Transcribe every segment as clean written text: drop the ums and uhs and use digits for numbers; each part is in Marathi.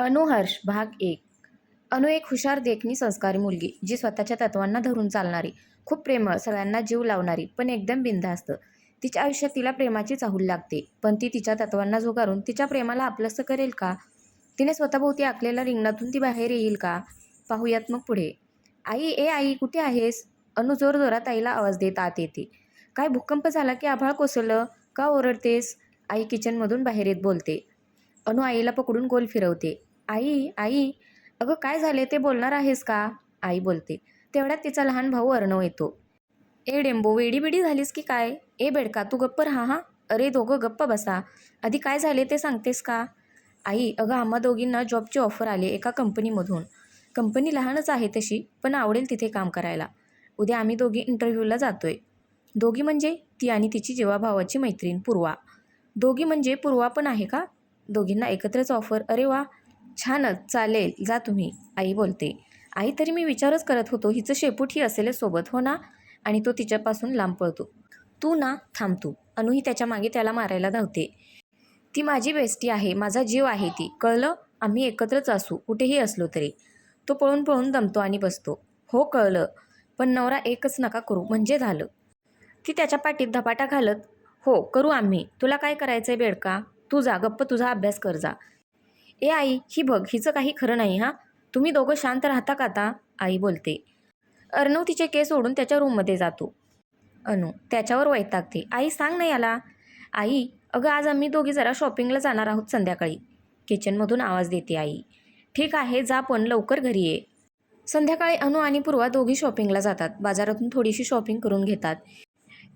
अनुहर्ष भाग 1. अनु एक हुशार देखणी संस्कारी मुलगी, जी स्वतःच्या तत्वांना धरून चालणारी, खूप प्रेमळ, सगळ्यांना जीव लावणारी, पण एकदम बिनधास्त. तिच्या आयुष्यात तिला प्रेमाची चाहूल लागते, पण ती तिच्या तत्वांना झुगारून तिच्या प्रेमाला आपलंसं करेल का? तिने स्वतःभोवती आखलेल्या रिंगणातून ती बाहेर येईल का? पाहूयात मग पुढे. आई, ए आई, कुठे आहेस? अनु जोरजोरात आईला आवाज देत आत येते. काय भूकंप झाला की आभाळ कोसळलं? का ओरडतेस? आई किचनमधून बाहेर येत बोलते. अनु आईला पकडून गोल फिरवते. आई, आई, अगं काय झाले ते बोलणार आहेस का? आई बोलते. तेवढ्यात तिचा लहान भाऊ अर्णव येतो. ए डेंबो, वेडीबिडी झालीस की काय? ए बेडका, तू गप्प राहा हा. अरे दोघं गप्प बसा. आधी काय झाले ते सांगतेस का? आई, अगं आम्हा दोघींना जॉबची ऑफर आली एका कंपनीमधून. कंपनी लहानच आहे तशी, पण आवडेल तिथे काम करायला. उद्या आम्ही दोघी इंटरव्ह्यूला जातोय. दोघी म्हणजे ती आणि तिची जीवाभावाची मैत्रीण पूर्वा. दोघी म्हणजे पूर्वा पण आहे का? दोघींना एकत्रच ऑफर. अरे वा, छानच, चालेल, जा तुम्ही, आई बोलते. आई, तरी मी विचारच करत होतो, हिचं शेपूट ही असेलच सोबत, हो ना? आणि तो तिच्यापासून लांब पळतो. तू ना, थांब तू. अनुही त्याच्या मागे त्याला मारायला धावते. ती माझी बेस्टी आहे, माझा जीव आहे ती, कळलं? आम्ही एकत्रच असू, कुठेही असलो तरी. तो पळून पळून दमतो आणि बसतो. हो कळलं, पण नवरा एकच नका करू म्हणजे झालं. ती त्याच्या पाठीत धपाटा घालत, हो करू आम्ही, तुला काय करायचंय बेडका? तू जा, गप्प तुझा अभ्यास कर जा. ए आई, ही बघ, हिचं काही खरं नाही हां. तुम्ही दोघं शांत राहता का आता? आई बोलते. अर्णव तिचे केस ओढून त्याच्या रूममध्ये जातो. अनु त्याच्यावर वैतागते. आई सांग ना याला. आई, अगं आज आम्ही दोघी जरा शॉपिंगला जाणार आहोत संध्याकाळी. किचनमधून आवाज देते आई. ठीक आहे, जा पण लवकर घरी ये. संध्याकाळी अनु आणि पूर्वा दोघी शॉपिंगला जातात. बाजारातून थोडीशी शॉपिंग करून घेतात.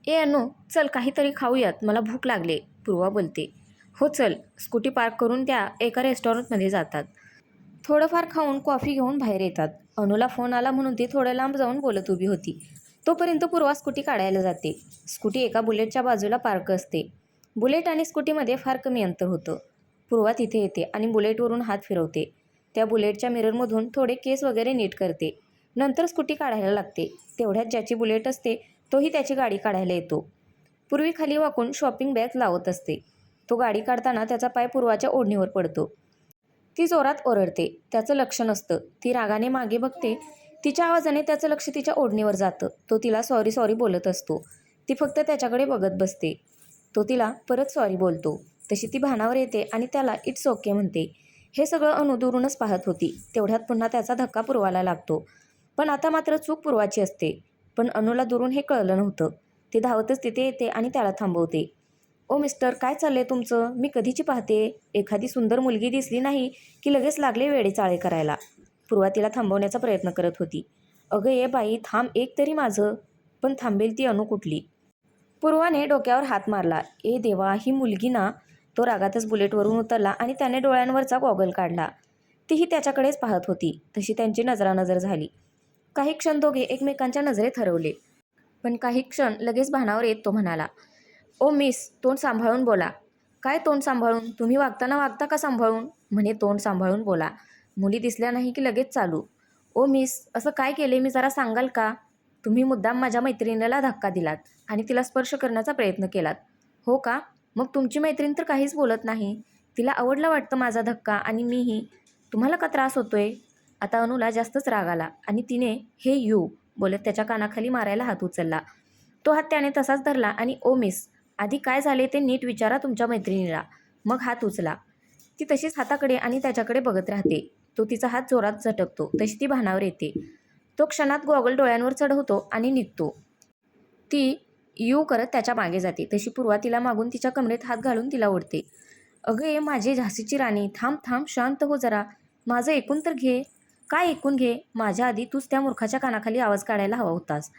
ए अनु, चल काहीतरी खाऊयात, मला भूक लागले, पूर्वा बोलते. हो चल. स्कूटी पार्क करून त्या एका रेस्टॉरंटमध्ये जातात. थोडंफार खाऊन कॉफी घेऊन बाहेर येतात. अनुला फोन आला म्हणून ती थोडं लांब जाऊन बोलत उभी होती. तोपर्यंत पूर्वा स्कूटी काढायला जाते. स्कूटी एका बुलेटच्या बाजूला पार्क असते. बुलेट आणि स्कूटीमध्ये फार कमी अंतर होतं. पूर्वा तिथे येते आणि बुलेटवरून हात फिरवते. त्या बुलेटच्या मिररमधून थोडे केस वगैरे नीट करते. नंतर स्कूटी काढायला लागते. तेवढ्यात ज्याची बुलेट असते तोही त्याची गाडी काढायला येतो. पूर्वी खाली वाकून शॉपिंग बॅग लावत असते. तो गाडी काढताना त्याचा पाय पूर्वाच्या ओढणीवर पडतो. ती जोरात ओरडते. त्याचं लक्ष नसतं. ती रागाने मागे बघते. तिच्या आवाजाने त्याचं लक्ष तिच्या ओढणीवर जातं. तो तिला सॉरी सॉरी बोलत असतो. ती फक्त त्याच्याकडे बघत बसते. तो तिला परत सॉरी बोलतो. तशी ती भानावर येते आणि त्याला इट्स ओके म्हणते. हे सगळं अनु दुरूनच पाहत होती. तेवढ्यात पुन्हा त्याचा धक्का पूर्वाला लागतो. पण आता मात्र चूक पूर्वाची असते. पण अनुला दुरून हे कळलं नव्हतं. ती धावतच तिथे येते आणि त्याला थांबवते. ओ मिस्टर, काय चाललंय तुमचं? मी कधीची पाहते. एखादी सुंदर मुलगी दिसली नाही की लगेच लागले वेडेचाळे करायला. पूर्वा तिला थांबवण्याचा प्रयत्न करत होती. अगं ये बाई, थांब एक तरी माझं. पण थांबेल ती अनु कुठली? पूर्वाने डोक्यावर हात मारला. ए देवा, ही मुलगी ना. तो रागातच बुलेटवरून उतरला आणि त्याने डोळ्यांवरचा गॉगल काढला. तीही त्याच्याकडेच पाहत होती. तशी त्यांची नजरानजर झाली. काही क्षण दोघे एकमेकांच्या नजरेत हरवले. पण काही क्षण लगेच भानावर येत तो म्हणाला, ओ मिस, तोंड सांभाळून बोला. काय तोंड सांभाळून? तुम्ही वागताना वागता का सांभाळून? म्हणे तोंड सांभाळून बोला. मुली दिसल्या नाही की लगेच चालू. ओ मिस, असं काय केले मी जरा सांगाल का? तुम्ही मुद्दाम माझ्या मैत्रिणीला धक्का दिलात आणि तिला स्पर्श करण्याचा प्रयत्न केलात. हो का? मग तुमची मैत्रीण तर काहीच बोलत नाही. तिला आवडला वाटतं माझा धक्का आणि मीही. तुम्हाला का त्रास होतोय? आता अनुला जास्तच राग आला आणि तिने हे यू बोलत त्याच्या कानाखाली मारायला हात उचलला. तो हात त्याने तसाच धरला आणि ओ मिस, आधी काय झाले ते नीट विचारा तुमच्या मैत्रिणीला, मग हात उचला. ती तशीच हाताकडे आणि त्याच्याकडे बघत राहते. तो तिचा हात जोरात झटकतो. तशी ती भानावर येते. तो क्षणात गॉगल डोळ्यांवर चढवतो आणि निघतो. ती यू करत त्याच्या मागे जाते. तशी पूर्वा तिला मागून तिच्या कमरेत हात घालून तिला ओढते. अगं ये माझी झाशीची राणी, थांब थांब, शांत हो जरा. माझं ऐकून तर घे. काय ऐकून घे? माझ्या आधी तूच त्या मूर्खाच्या कानाखाली आवाज काढायला हवा होतास.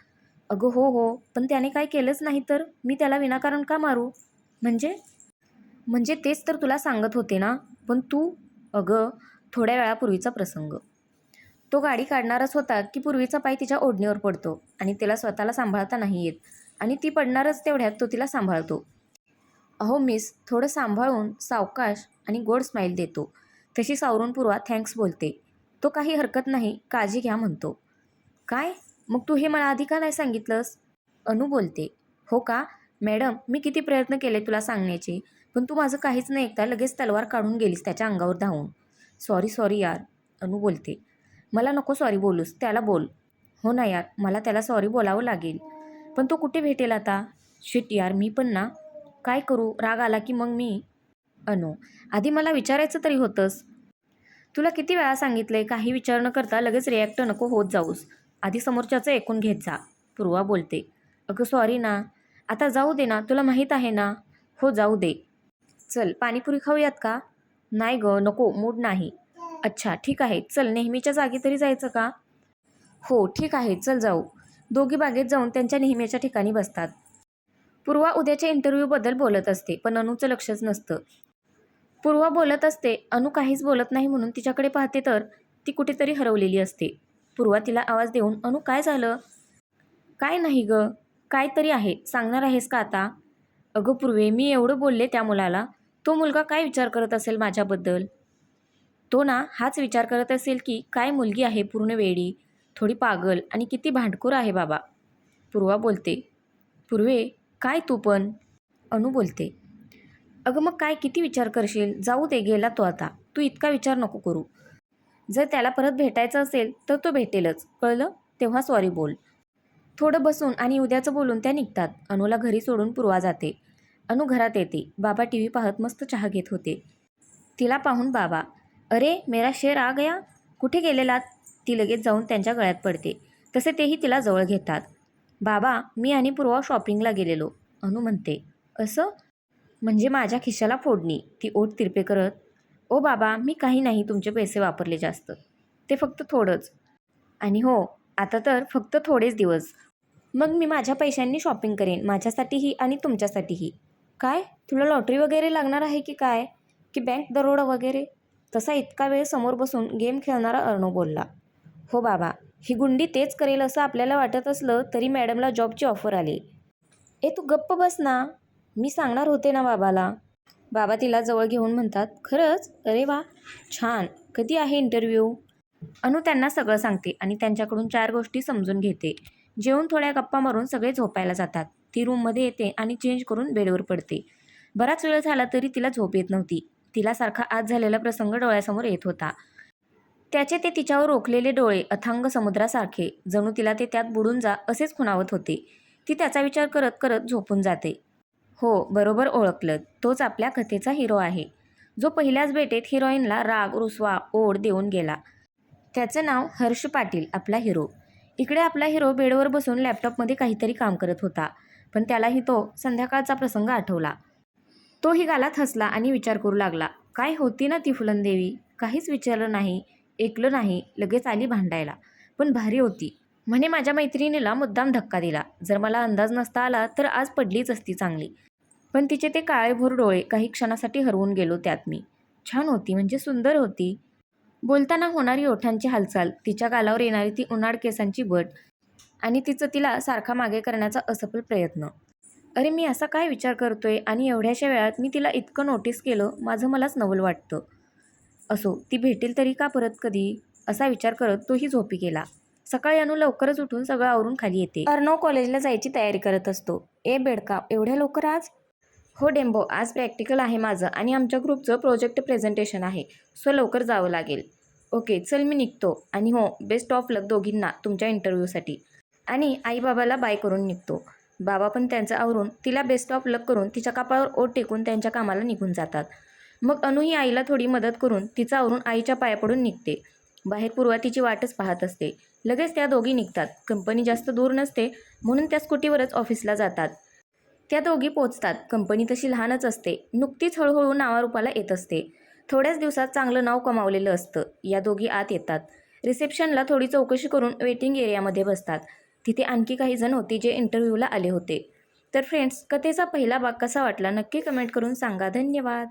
अगं हो हो, पण त्याने काय केलंच नाही तर मी त्याला विनाकारण का मारू? म्हणजे म्हणजे तेच तर तुला सांगत होते ना. पण तू. अगं, थोड्या वेळापूर्वीचा प्रसंग. तो गाडी काढणारच होता की पूर्वीचा पाय तिच्या ओढणीवर पडतो आणि तिला स्वतःला सांभाळता नाही येत आणि ती पडणारच तेवढ्यात तो तिला सांभाळतो. अहो मिस, थोडं सांभाळून, सावकाश आणि गोड स्माईल देतो. तशी सावरून पूर्वा थँक्स बोलते. तो काही हरकत नाही, काळजी घ्या म्हणतो. काय? मग तू हे मला आधी का नाही सांगितलंस? अनु बोलते. हो का? मॅडम, मी किती प्रयत्न केले तुला सांगण्याचे, पण तू माझं काहीच नाही ऐकता लगेच तलवार काढून गेलीस त्याच्या अंगावर धावून. सॉरी सॉरी यार, अनु बोलते. मला नको सॉरी बोलूस, त्याला बोल. हो ना यार, मला त्याला सॉरी बोलावं लागेल. पण तो कुठे भेटेल आता? शिट यार, मी पण ना. काय करू? राग आला की मग मी. अनु, आधी मला विचारायचं तरी होतंस. तुला किती वेळा सांगितलंय काही विचार न करता लगेच रिॲक्ट नको होत जाऊस. आधी समोरच्याचं ऐकून घेत जा. पूर्वा बोलते. अगं सॉरी ना. आता जाऊ दे ना, तुला माहीत आहे ना. हो जाऊ दे. चल पाणीपुरी खाऊयात का? नाही गं, नको, मूड नाही. अच्छा ठीक आहे, चल नेहमीच्या जागी तरी जायचं का? हो ठीक आहे, चल जाऊ. दोघी बागेत जाऊन त्यांच्या नेहमीच्या ठिकाणी बसतात. पूर्वा उद्याच्या इंटरव्ह्यूबद्दल बोलत असते, पण अनुचं लक्षच नसतं. पूर्वा बोलत असते, अनु काहीच बोलत नाही म्हणून तिच्याकडे पाहते तर ती कुठेतरी हरवलेली असते. पूर्वा तिला आवाज देऊन, अनु काय झालं? काय नाही गं, काय तरी आहे, सांगणार आहेस का आता? अगं पूर्वे, मी एवढं बोलले त्या मुलाला, तो मुलगा काय विचार करत असेल माझ्याबद्दल? तो ना हाच विचार करत असेल की काय मुलगी आहे पूर्ण वेडी, थोडी पागल आणि किती भांडखोर आहे बाबा. पूर्वा बोलते. पूर्वे, काय तू पण? अनु बोलते. अगं मग काय किती विचार करशील? जाऊ दे, गेला तो आता. तू इतका विचार नको करू. जर त्याला परत भेटायचं असेल तर तो भेटेलच, कळलं? तेव्हा सॉरी बोल. थोडं बसून आणि उद्याचं बोलून त्या निघतात. अनुला घरी सोडून पूर्वा जाते. अनु घरात येते. बाबा टी व्ही पाहत मस्त चहा घेत होते. तिला पाहून बाबा, अरे मेरा शेर आ गया, कुठे गेलेलात? ती लगेच जाऊन त्यांच्या गळ्यात पडते. तसे तेही तिला जवळ घेतात. बाबा, मी आणि पूर्वा शॉपिंगला गेलेलो. अनु म्हणते. असं? म्हणजे माझ्या खिशाला फोडणी. ती ओठ तिरपे करत. ओ बाबा, मी काही नाही तुमचे पैसे वापरले जास्त. ते फक्त थोडंच. आणि हो, आता तर फक्त थोडेच दिवस. मग मी माझ्या पैशांनी शॉपिंग करेन, माझ्यासाठीही आणि तुमच्यासाठीही. काय? तुला लॉटरी वगैरे लागणार आहे की काय? की बँक दरोडा वगैरे? तसा इतका वेळ समोर बसून गेम खेळणारा अर्णव बोलला. हो बाबा, ही गुंडी तेच करेल असं आपल्याला वाटत असलं तरी मॅडमला जॉबची ऑफर आली. ए तू गप्प बस ना. मी सांगणार होते ना बाबाला. बाबा तिला जवळ घेऊन म्हणतात, खरंच? अरे वा, छान. कधी आहे इंटरव्ह्यू? अनु त्यांना सगळं सांगते आणि त्यांच्याकडून 4 गोष्टी समजून घेते. जेवून थोड्या गप्पा मारून सगळे झोपायला जातात. ती रूममध्ये येते आणि चेंज करून बेडवर पडते. बराच वेळ झाला तरी तिला झोप येत नव्हती. तिला सारखा आज झालेला प्रसंग डोळ्यासमोर येत होता. त्याचे ते तिच्यावर रोखलेले डोळे अथांग समुद्रासारखे, जणू तिला ते त्यात बुडून जा असेच खुणावत होते. ती त्याचा विचार करत करत झोपून जाते. हो, बरोबर ओळखलं. तोच आपल्या कथेचा हिरो आहे, जो पहिल्याच भेटीत हिरोईनला राग, रुसवा, ओढ देऊन गेला. त्याचं नाव हर्ष पाटील, आपला हिरो. इकडे आपला हिरो बेडवर बसून लॅपटॉपमध्ये काहीतरी काम करत होता. पण त्यालाही तो संध्याकाळचा प्रसंग आठवला. तोही गालात हसला आणि विचार करू लागला. काय होती ना ती फुलनदेवी? काहीच विचारलं नाही, ऐकलं नाही, लगेच आली भांडायला. पण भारी होती. म्हणे माझ्या मैत्रिणीला मुद्दाम धक्का दिला. जर मला अंदाज नसता आला तर आज पडलीच असती चांगली. पण तिचे ते काळेभोर डोळे, काही क्षणासाठी हरवून गेलो त्यात मी. छान होती, म्हणजे सुंदर होती. बोलताना होणारी ओठांची हालचाल, तिच्या गालावर येणारी ती उन्हाळ केसांची बट आणि तिचं तिला सारखा मागे करण्याचा असफल प्रयत्न. अरे मी असा काय विचार करतोय आणि एवढ्याशा वेळात मी तिला इतकं नोटीस केलं, माझं मलाच नवल वाटतं. असो, ती भेटेल तरी का परत कधी, असा विचार करत तोही झोपी गेला. सकाळी अनु लवकरच उठून सगळं आवरून खाली येते. अर्णव कॉलेजला जायची तयारी करत असतो. ए बेडका, एवढ्या लवकर आज? हो डेंबो, आज प्रॅक्टिकल आहे माझं आणि आमच्या ग्रुपचं प्रोजेक्ट प्रेझेंटेशन आहे, सो लवकर जावं लागेल. ओके चल, मी निघतो. आणि हो, बेस्ट ऑफ लक दोघींना तुमच्या इंटरव्ह्यूसाठी. आणि आईबाबाला बाय करून निघतो. बाबा पण त्यांचं आवरून तिला बेस्ट ऑफ लक करून तिच्या कपाळावर ओठ टेकून त्यांच्या कामाला निघून जातात. मग अनु ही आईला थोडी मदत करून तिचं आवरून आईच्या पाया पडून निघते. बाहेर पूर्वा तिची वाटच पाहत असते. लगेच त्या दोघी निघतात. कंपनी जास्त दूर नसते म्हणून त्या स्कूटीवरच ऑफिसला जातात. त्या दोघी पोचतात. कंपनी तशी लहानच असते, नुकतीच हळूहळू नावारूपाला येत असते. थोड्याच दिवसात चांगलं नाव कमावलेलं असतं. या दोघी आत येतात. रिसेप्शनला थोडी चौकशी करून वेटिंग एरियामध्ये बसतात. तिथे आणखी काही जण होते जे इंटरव्ह्यूला आले होते. तर फ्रेंड्स, कथेचा पहिला भाग कसा वाटला नक्की कमेंट करून सांगा. धन्यवाद.